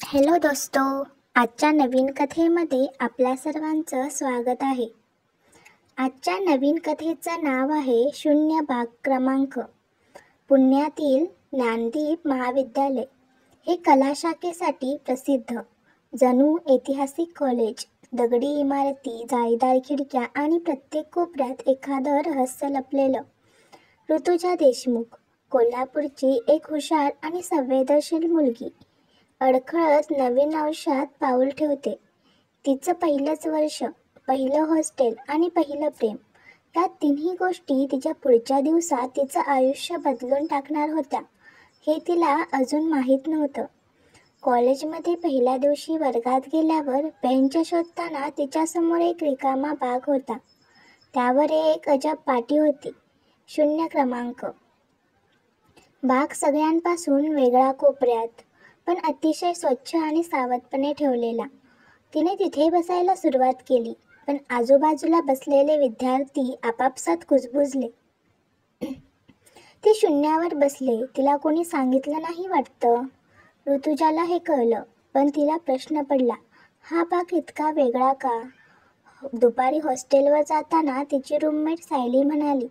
Hello दोस्तो, आजच्या नवीन कथेमध्ये आपल्या सर्वांचं स्वागत आहे. आजच्या नवीन कथेचं नाव आहे शून्य भाग क्रमांक. पुण्यातील ज्ञानदीप महाविद्यालय हे कला शाखेसाठी प्रसिद्ध जणू ऐतिहासिक कॉलेज. दगडी इमारती, जाळीदार खिडक्या आणि प्रत्येक कोपऱ्यात एखादं रहस्य लपलेलं. ऋतुजा देशमुख, कोल्हापूरची एक हुशार आणि संवेदनशील मुलगी, अडखळत नवीन आयुष्यात पाऊल ठेवते. तिचं पहिलंच वर्ष, पहिलं हॉस्टेल आणि पहिलं प्रेम या तिन्ही गोष्टी तिच्या पुढच्या दिवसात तिचं आयुष्य बदलून टाकणार होत्या हे तिला अजून माहीत नव्हतं. कॉलेजमध्ये पहिल्या दिवशी वर्गात गेल्यावर बेंच शोधताना तिच्यासमोर एक रिकामा बाग होता. त्यावर एक अजब पाटी होती, 0 क्रमांक. बाग सगळ्यांपासून वेगळा कोपऱ्यात, पण अतिशय स्वच्छ आणि सावधपणे ठेवलेला. तिने तिथे बसायला सुरुवात केली, पण आजूबाजूला बसलेले विद्यार्थी आपापसात कुजबुजले. ती शून्यावर बसले. तिला कोणी सांगितलं नाही वाटतं. ऋतुजाला हे कळलं, पण तिला प्रश्न पडला, हा बाग इतका वेगळा का? दुपारी हॉस्टेलवर जाताना तिची रूममेट सायली म्हणाली,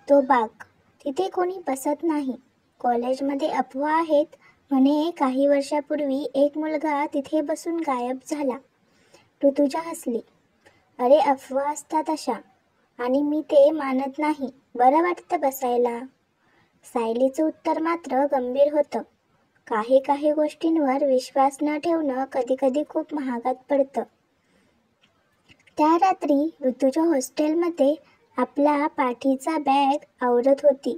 तो बाग, तिथे कोणी बसत नाही. कॉलेजमध्ये अफवा आहेत म्हणे. काही वर्षापूर्वी एक मुलगा तिथे बसून गायब झाला. ऋतुजा हसली. अरे, अफवा असतात अशा, आणि मी ते मानत नाही. बरं वाटतं बसायला. सायलीचं उत्तर मात्र गंभीर होतं. काही गोष्टींवर विश्वास न ठेवणं कधी खूप महागात पडतं. त्या रात्री ऋतुजा हॉस्टेलमध्ये आपला पाठीचा बॅग आवरत होती.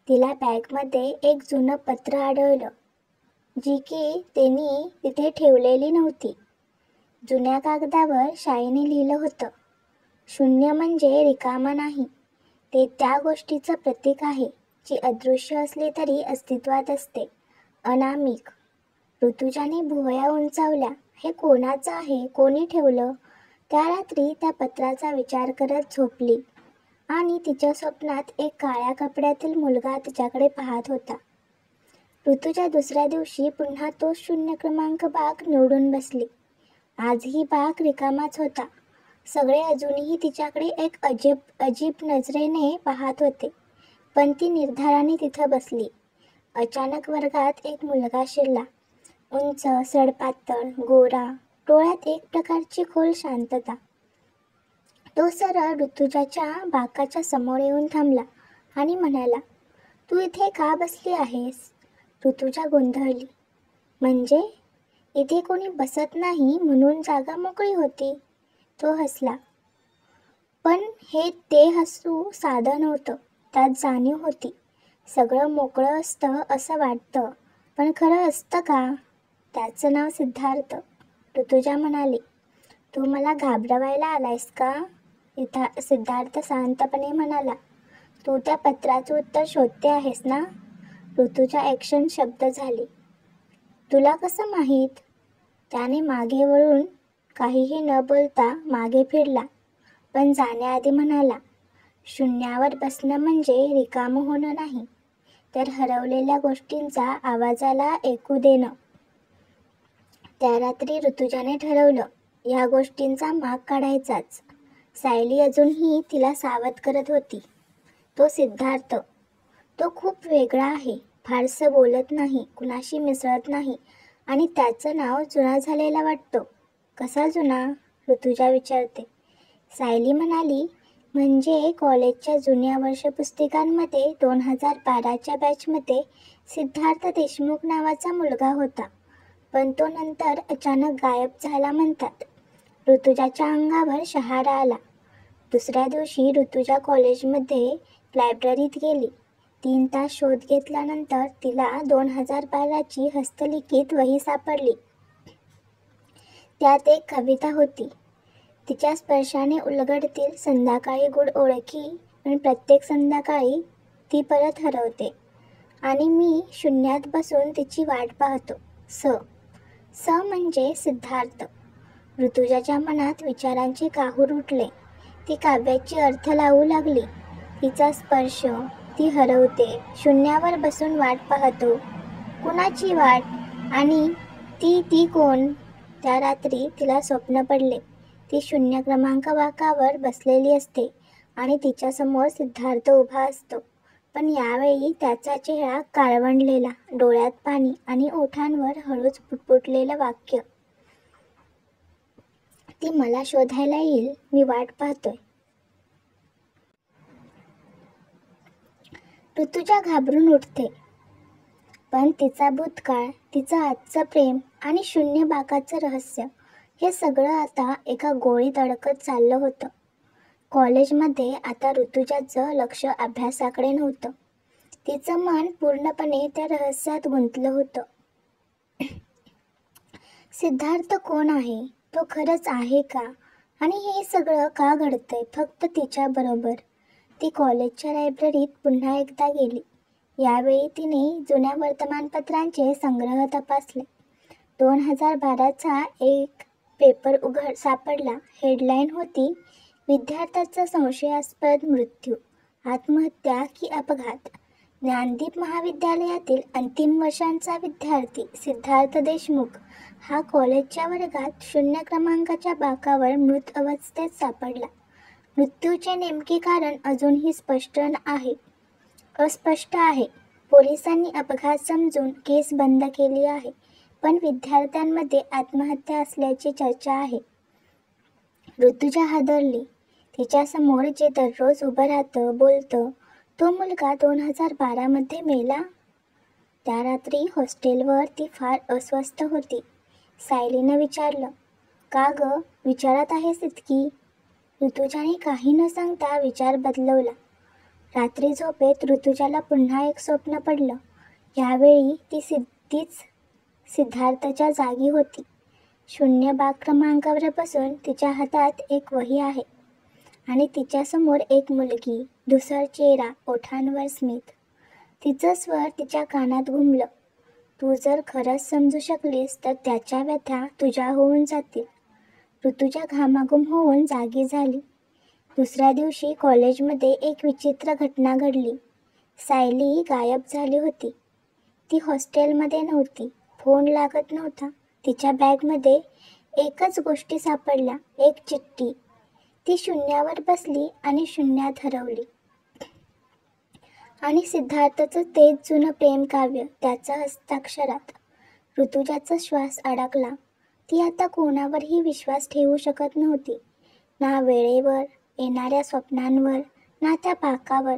तिला बॅगमध्ये एक जुनं पत्र आढळलं, जी की तिने तिथे ठेवलेली नव्हती. जुन्या कागदावर शाईने लिहिलं होतं, 0 म्हणजे रिकामा नाही, ते त्या गोष्टीचं प्रतीक आहे जी अदृश्य असली तरी अस्तित्वात असते, अनामिक. ऋतुजाने भुवया उंचावल्या. हे कोणाचं आहे? कोणी ठेवलं? त्या रात्री त्या पत्राचा विचार करत झोपली आणि तिच्या स्वप्नात एक काळ्या कपड्यातील मुलगा तिच्याकडे पाहत होता. ऋतुजा दुसऱ्या दिवशी पुन्हा तो 0 क्रमांक बाग निवडून बसली. आजही बाग रिकामाच होता. सगळे अजूनही तिच्याकडे एक अजीब नजरेने पाहत होते, पण ती निर्धाराने तिथं बसली. अचानक वर्गात एक मुलगा शिरला. उंच, सडपातळ, गोरा, डोळ्यात एक प्रकारची खोल शांतता. तो सरळ ऋतुजाच्या बाकाच्या समोर येऊन थांबला आणि म्हणाला, तू इथे का बसली आहेस? ऋतुजा गोंधळली. म्हणजे? इथे कोणी बसत नाही म्हणून जागा मोकळी होती. तो हसला. पण ते हसू साधं नव्हतं. त्यात जाणीव होती. सगळं मोकळं असतं असं वाटतं, पण खरं असतं का? त्याचं नाव सिद्धार्थ. ऋतुजा म्हणाली. तू मला घाबरवायला आलायस का? सिद्धार्थ शांतपणे म्हणाला. तू त्या पत्राचं उत्तर शोधते आहेस ना? ऋतुजा ॲक्शन शब्द झाली. तुला कसं माहीत? त्याने मागे वळून काहीही न बोलता मागे फिरला, पण जाण्याआधी म्हणाला, शून्यावर बसणं म्हणजे रिकामं होणं नाही, तर हरवलेल्या गोष्टींचा आवाजाला ऐकू देणं. त्या रात्री ऋतुजाने ठरवलं, या गोष्टींचा माग काढायचाच. सायली अजूनही तिला सावध करत होती. तो सिद्धार्थ, तो खूप वेगळा आहे. फारसं बोलत नाही, कुणाशी मिसळत नाही, आणि त्याचं नाव जुना झालेला वाटतो. कसा जुना? ऋतुजा विचारते. सायली म्हणाली, म्हणजे कॉलेजच्या जुन्या वर्षपुस्तिकांमध्ये 2012च्या बॅचमध्ये सिद्धार्थ देशमुख नावाचा मुलगा होता, पण तो नंतर अचानक गायब झाला म्हणतात. ऋतुजाच्या अंगावर शहारा आला. दुसऱ्या दिवशी ऋतुजा कॉलेजमध्ये लायब्ररीत गेली. 3 तास शोध घेतल्यानंतर तिला 2012ची हस्तलिखित वही सापडली. त्यात एक कविता होती. तिच्या स्पर्शाने उलगडतील संध्याकाळी गूढ ओळखी, पण प्रत्येक संध्याकाळी ती परत हरवते, आणि मी शून्यात बसून तिची वाट पाहतो. स म्हणजे सिद्धार्थ. ऋतुजाच्या मनात विचारांचे काहूर उठले. ती काव्याची अर्थ लावू लागली. तिचा स्पर्श, ती हरवते, शून्यावर बसून वाट पाहतो. कुणाची वाट? आणि ती कोण? त्या रात्री तिला स्वप्न पडले. ती 0 क्रमांक बाकावर बसलेली असते आणि तिच्यासमोर सिद्धार्थ उभा असतो. पण यावेळी त्याचा चेहरा काळवंडलेला, डोळ्यात पाणी आणि ओठांवर हळूच पुटपुटलेलं वाक्य, ती मला शोधायला येईल, मी वाट पाहतोय. ऋतुजा घाबरून उठते. पण तिचा भूतकाळ, तिचं आजचं प्रेम आणि 0 बाकाचं रहस्य, हे सगळं आता एका गोळीत अडकत चाललं होतं. कॉलेजमध्ये आता ऋतुजाचं लक्ष अभ्यासाकडे नव्हतं. तिचं मन पूर्णपणे त्या रहस्यात गुंतलं होतं. सिद्धार्थ कोण आहे? तो खरंच आहे का? आणि हे सगळं का घडतंय फक्त तिच्याबरोबर? ती कॉलेजच्या लायब्ररीत पुन्हा एकदा गेली. यावेळी तिने जुन्या वर्तमानपत्रांचे संग्रह तपासले. 2012चा एक पेपर सापडला. हेडलाईन होती, विद्यार्थ्याचा संशयास्पद मृत्यू, आत्महत्या की अपघात. ज्ञानदीप महाविद्यालयातील अंतिम वर्षांचा विद्यार्थी सिद्धार्थ देशमुख हा कॉलेजच्या वर्गात 0 क्रमांकाच्या बाकावर मृत अवस्थेत सापडला. मृत्यूचे नेमके कारण अजूनही अस्पष्ट आहे. पोलिसांनी अपघात समजून केस बंद केली आहे, पण विद्यार्थ्यांमध्ये आत्महत्या असल्याची चर्चा आहे. ऋतुजा हादरली. तिच्यासमोर जे दररोज उभं राहतं, बोलतं, तो मुलगा 2012मध्ये मेला. त्या रात्री हॉस्टेलवर ती फार अस्वस्थ होती. सायलीनं विचारलं, का गं, विचारत आहेस इतकी? ऋतुजाने काही न सांगता विचार बदलवला. रात्री झोपेत ऋतुजाला पुन्हा एक स्वप्न पडलं. यावेळी तीच सिद्धार्थच्या जागी होती. 0 बाक क्रमांकावर बसून तिच्या हातात एक वही आहे आणि तिच्यासमोर एक मुलगी, धुसर चेहरा, ओठांवर स्मित. तिचं स्वर तिच्या कानात घुमलं. तू जर खरंच समजू शकलीस तर त्याच्या व्यथा तुझ्या होऊन जातील. ऋतुजा घामाघूम होऊन जागी झाली. दुसऱ्या दिवशी कॉलेजमध्ये एक विचित्र घटना घडली. सायली गायब झाली होती. ती हॉस्टेलमध्ये नव्हती. फोन लागत नव्हता. तिच्या बॅगमध्ये एकच गोष्टी सापडल्या, एक चिठ्ठी. ती शून्यावर बसली आणि शून्यात हरवली. आणि सिद्धार्थचं तेच जुनं प्रेमकाव्य त्याच्या हस्ताक्षरात. ऋतुजाचा श्वास अडकला. ती आता कोणावरही विश्वास ठेवू शकत नव्हती. ना वेळेवर, येणाऱ्या स्वप्नांवर, ना त्या बाकावर,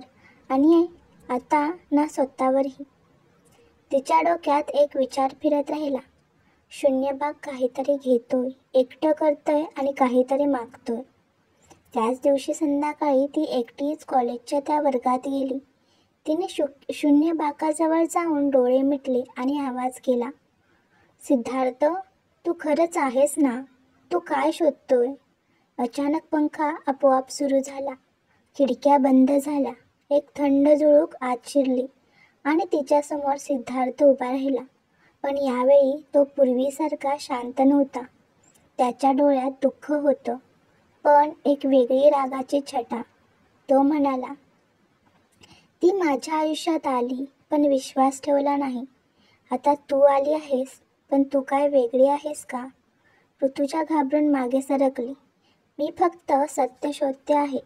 आणि आता ना स्वतःवरही. तिच्या डोक्यात एक विचार फिरत राहिला. 0 बाक काहीतरी घेतोय, एकटं करतोय आणि काहीतरी मागतोय. त्याच दिवशी संध्याकाळी ती एकटीच कॉलेजच्या त्या वर्गात गेली. तिने 0 बाकाजवळ जाऊन डोळे मिटले आणि आवाज केला, सिद्धार्थ, तू खरंच आहेस ना? तू काय शोधतोय? अचानक पंखा आपोआप सुरू झाला. खिडक्या बंद झाल्या. एक थंड झुळूक आत शिरली आणि तिच्यासमोर सिद्धार्थ उभा राहिला. पण यावेळी तो पूर्वीसारखा शांत नव्हता. त्याच्या डोळ्यात दुःख होतं, पण एक वेगळी रागाची छटा. तो म्हणाला, ती माझ्या आयुष्यात आली पण विश्वास ठेवला नाही. आता तू आली आहेस, पण तू काय वेगळी आहेस का? ऋतुजा घाबरून मागे सरकली. मी फक्त सत्य शोधते आहे.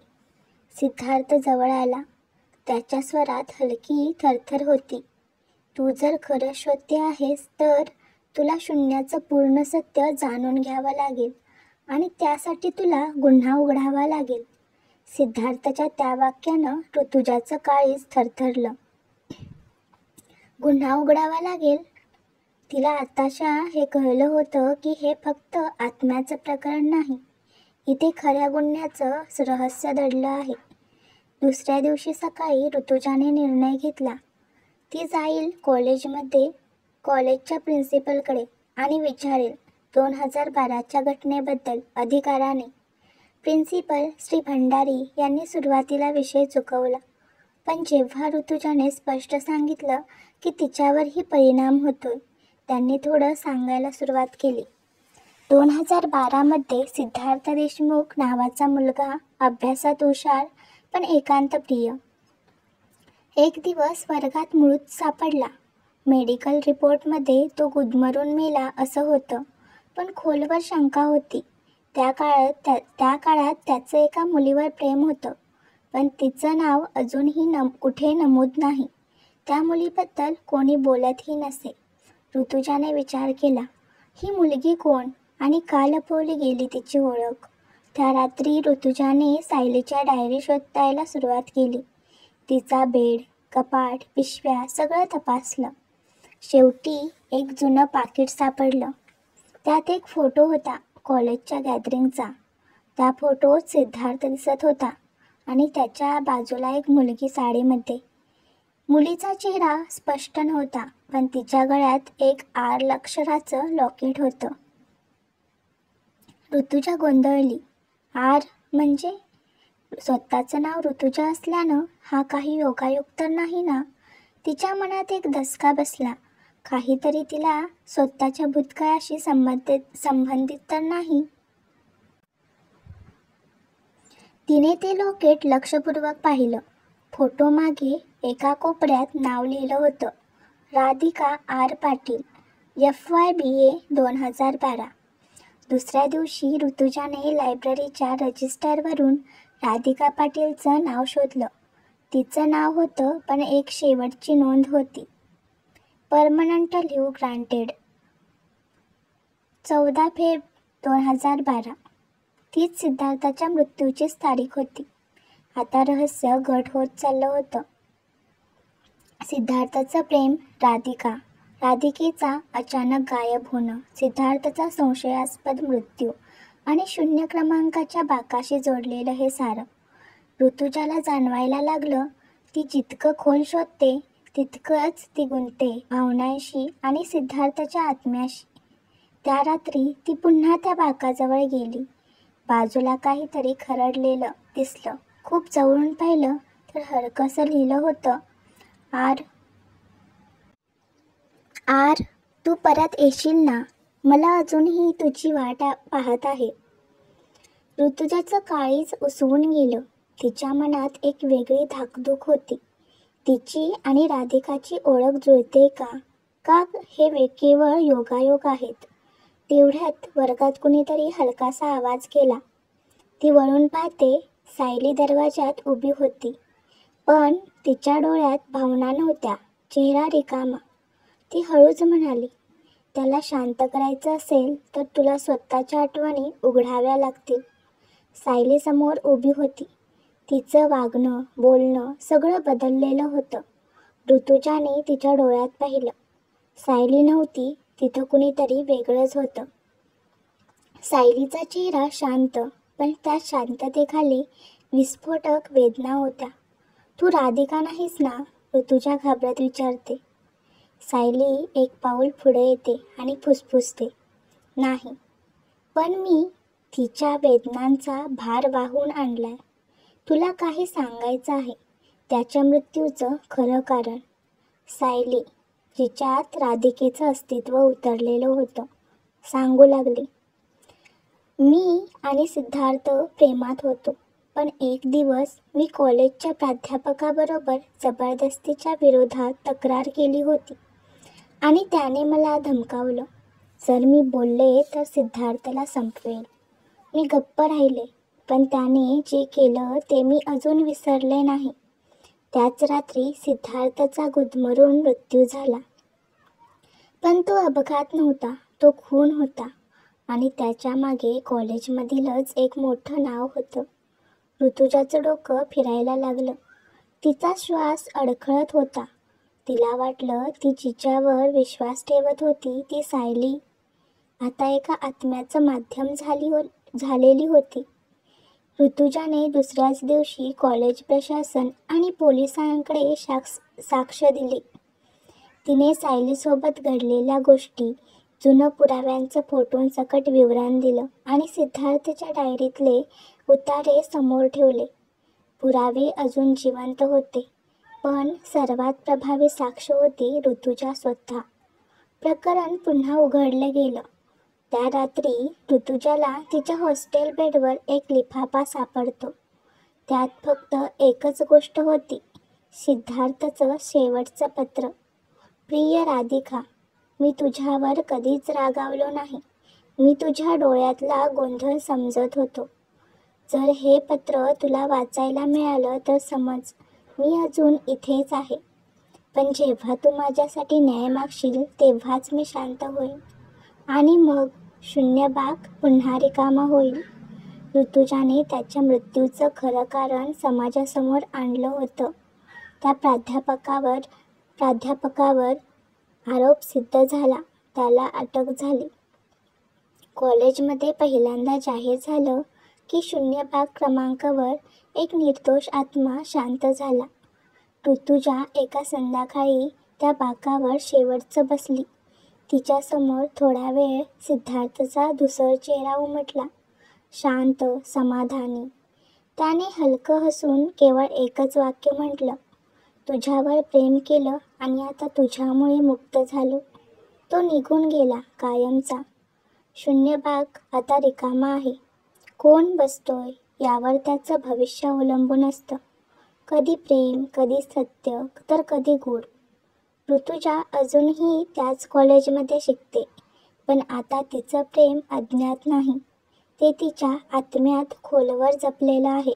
सिद्धार्थ जवळ आला. त्याच्या स्वरात हलकी थरथर होती. तू जर खरं शोधते आहेस तर तुला शून्याचं पूर्ण सत्य जाणून घ्यावं लागेल आणि त्यासाठी तुला गुन्हा उघडावा लागेल. सिद्धार्थच्या त्या वाक्यानं ऋतुजाचं काळीज थरथरलं. गुन्हा उघडावा लागेल? तिला आताशा हे कळलं होतं की हे फक्त आत्म्याचं प्रकरण नाही. इथे खऱ्या गुन्ह्याचं रहस्य दडलं आहे. दुसऱ्या दिवशी सकाळी ऋतुजाने निर्णय घेतला. ती जाईल कॉलेजच्या प्रिन्सिपलकडे आणि विचारेल 2012च्या घटनेबद्दल अधिकाराने. प्रिन्सिपल श्री भंडारी यांनी सुरुवातीला विषय चुकवला, पण जेव्हा ऋतुजाने स्पष्ट सांगितलं की तिच्यावरही परिणाम होतोय, त्यांनी थोडं सांगायला सुरुवात केली. 2012मध्ये सिद्धार्थ देशमुख नावाचा मुलगा, अभ्यासात हुशार पण एकांतप्रिय, एक दिवस वर्गात मृत सापडला. मेडिकल रिपोर्टमध्ये तो गुदमरून मेला असं होतं, पण खोलवर शंका होती. त्या काळात त्याचं एका मुलीवर प्रेम होतं, पण तिचं नाव अजूनही कुठे नमूद नाही. त्या मुलीबद्दल कोणी बोलतही नसे. ऋतुजाने विचार केला, ही मुलगी कोण आणि का लपवली गेली तिची ओळख? त्या रात्री ऋतुजाने सायलीच्या डायरी शोधायला सुरुवात केली. तिचा बेड, कपाट, पिशव्या सगळं तपासलं. शेवटी एक जुनं पाकीट सापडलं. त्यात एक फोटो होता कॉलेजच्या गॅदरिंगचा. त्या फोटोत सिद्धार्थ दिसत होता आणि त्याच्या बाजूला एक मुलगी साडीमध्ये. मुलीचा चेहरा स्पष्ट नव्हता, पण तिच्या गळ्यात एक आर अक्षराचं लॉकेट होतं. ऋतुजा गोंधळली. आर म्हणजे? स्वतःचं नाव ऋतुजा असल्यानं हा काही योगायोग तर नाही ना? तिच्या मनात एक धसका बसला. काहीतरी तिला स्वतःच्या भूतकाळाशी संबंधित तर नाही. तिने ते लॉकेट लक्षपूर्वक पाहिलं. फोटो मागे एका कोपऱ्यात नाव लिहिलं होतं, Radhika R Patil, FY BA 2012. दुसऱ्या दिवशी ऋतुजाने लायब्ररीच्या रजिस्टरवरून राधिका पाटीलचं नाव शोधलं. तिचं नाव होतं, पण एक शेवटची नोंद होती, परमनंट लीव्ह ग्रांटेड, 14 फेब 2012. तीच सिद्धार्थाच्या मृत्यूचीच तारीख होती. आता रहस्य घट होत चाललं होतं. सिद्धार्थाचं प्रेम, राधिकेचा अचानक गायब होणं, सिद्धार्थाचा संशयास्पद मृत्यू आणि 0 क्रमांकाच्या बाकाशी जोडलेलं हे सारं. ऋतुजाला जाणवायला लागलं, ती जितकं खोल शोधते तितकंच ती गुंतते भावनांशी आणि सिद्धार्थाच्या आत्म्याशी. त्या रात्री ती पुन्हा त्या बाकाजवळ गेली. बाजूला काहीतरी खरडलेलं दिसलं. खूप जवळून पाहिलं तर हलकसं लिहिलं होतं, आर, तू परत येशील ना? मला अजूनही तुझी वाट पाहत आहे. ऋतुजाचं काळीज उसवून गेलं. तिच्या मनात एक वेगळी धाकधूक होती. तिची आणि राधिकाची ओळख जुळते का हे केवळ योगायोग आहेत? तेवढ्यात वर्गात कुणीतरी हलकासा आवाज केला. ती वळून पाहते, सायली दरवाजात उभी होती, पण तिच्या डोळ्यात भावना नव्हत्या, चेहरा रिकामा. ती हळूच म्हणाली, त्याला शांत करायचं असेल तर तुला स्वतःच्या आठवणी उघडाव्या लागतील. सायली समोर उभी होती. तिचं वागणं, बोलणं सगळं बदललेलं होतं. ऋतुजाने तिच्या डोळ्यात पाहिलं. सायली नव्हती, तिथं कुणीतरी वेगळंच होतं. सायलीचा चेहरा शांत, पण त्या शांततेखाली विस्फोटक वेदना होत्या. तू राधिका नाहीस ना? ऋतुजा घाबरत विचारते. सायली एक पाऊल पुढे येते आणि फुसफुसते, नाही, पण मी तिच्या वेदनांचा भार वाहून आणलाय. तुला काही सांगायचं आहे, त्याच्या मृत्यूचं खरं कारण. सायली, जिच्यात राधिकेचं अस्तित्व उतरलेलं होतं, सांगू लागली. मी आणि सिद्धार्थ प्रेमात होतो, पण एक दिवस मी कॉलेजच्या प्राध्यापकाबरोबर जबरदस्तीच्या विरोधात तक्रार केली होती आणि त्याने मला धमकावलं. जर मी बोलले तर सिद्धार्थला संपवेल. मी गप्प राहिले, पण त्याने जे केलं ते मी अजून विसरले नाही. त्याच रात्री सिद्धार्थचा गुदमरून मृत्यू झाला. पण तो अपघात नव्हता, तो खून होता. आणि त्याच्या मागे कॉलेजमधीलच एक मोठं नाव होतं. ऋतुजाचं डोकं फिरायला लागलं. तिचा श्वास अडखळत होता. तिला वाटलं ती जिच्यावर विश्वास ठेवत होती ती सायली आता एका आत्म्याचं माध्यम झालेली होती. ऋतुजाने दुसऱ्याच दिवशी कॉलेज प्रशासन आणि पोलिसांकडे साक्ष दिली. तिने सायलीसोबत घडलेल्या गोष्टी, जुनं पुराव्यांचं फोटोंसकट विवरण दिलं आणि सिद्धार्थच्या डायरीतले उतारे समोर ठेवले. पुरावे अजून जिवंत होते, पण सर्वात प्रभावी साक्ष होती ऋतुजा स्वतः. प्रकरण पुन्हा उघडलं गेलं. त्या रात्री ऋतुजाला तिच्या हॉस्टेल बेडवर एक लिफाफा सापडतो. त्यात फक्त एकच गोष्ट होती, सिद्धार्थचं शेवटचं पत्र. प्रिय राधिका, मी तुझ्यावर कधीच रागावलो नाही. मी तुझ्या डोळ्यातला गोंधळ समजत होतो. जर हे पत्र तुला वाचायला मिळालं तर समज मी अजून इथेच आहे. पण जेव्हा तू माझ्यासाठी न्याय मागशील तेव्हाच मी शांत होईन आणि मग शून्य बाग पुन्हा रिकामा होईल. ऋतुजाने त्याच्या मृत्यूचं खरं कारण समाजासमोर आणलं होतं. त्या प्राध्यापकावर आरोप सिद्ध झाला. त्याला अटक झाली. कॉलेजमध्ये पहिल्यांदा जाहीर झालं की शून्य बाग क्रमांकावर एक निर्दोष आत्मा शांत झाला. ऋतुजा एका संध्याकाळी त्या बाकावर शेवटचं बसली. तिच्यासमोर थोडा वेळ सिद्धार्थचा धूसर चेहरा उमटला, शांत, समाधानी. त्याने हलकं हसून केवळ एकच वाक्य म्हटलं, तुझ्यावर प्रेम केलं आणि आता तुझ्यामुळे मुक्त झालो. तो निघून गेला कायमचा. शून्य बाग आता रिकामा आहे. कोण बसतोय यावर त्याचं भविष्य अवलंबून असतं. कधी प्रेम, कधी सत्य, तर कधी गूढ. ऋतुजा अजूनही त्याच कॉलेजमध्ये शिकते, पण आता तिचं प्रेम अज्ञात नाही. ते तिच्या आत्म्यात खोलवर जपलेलं आहे.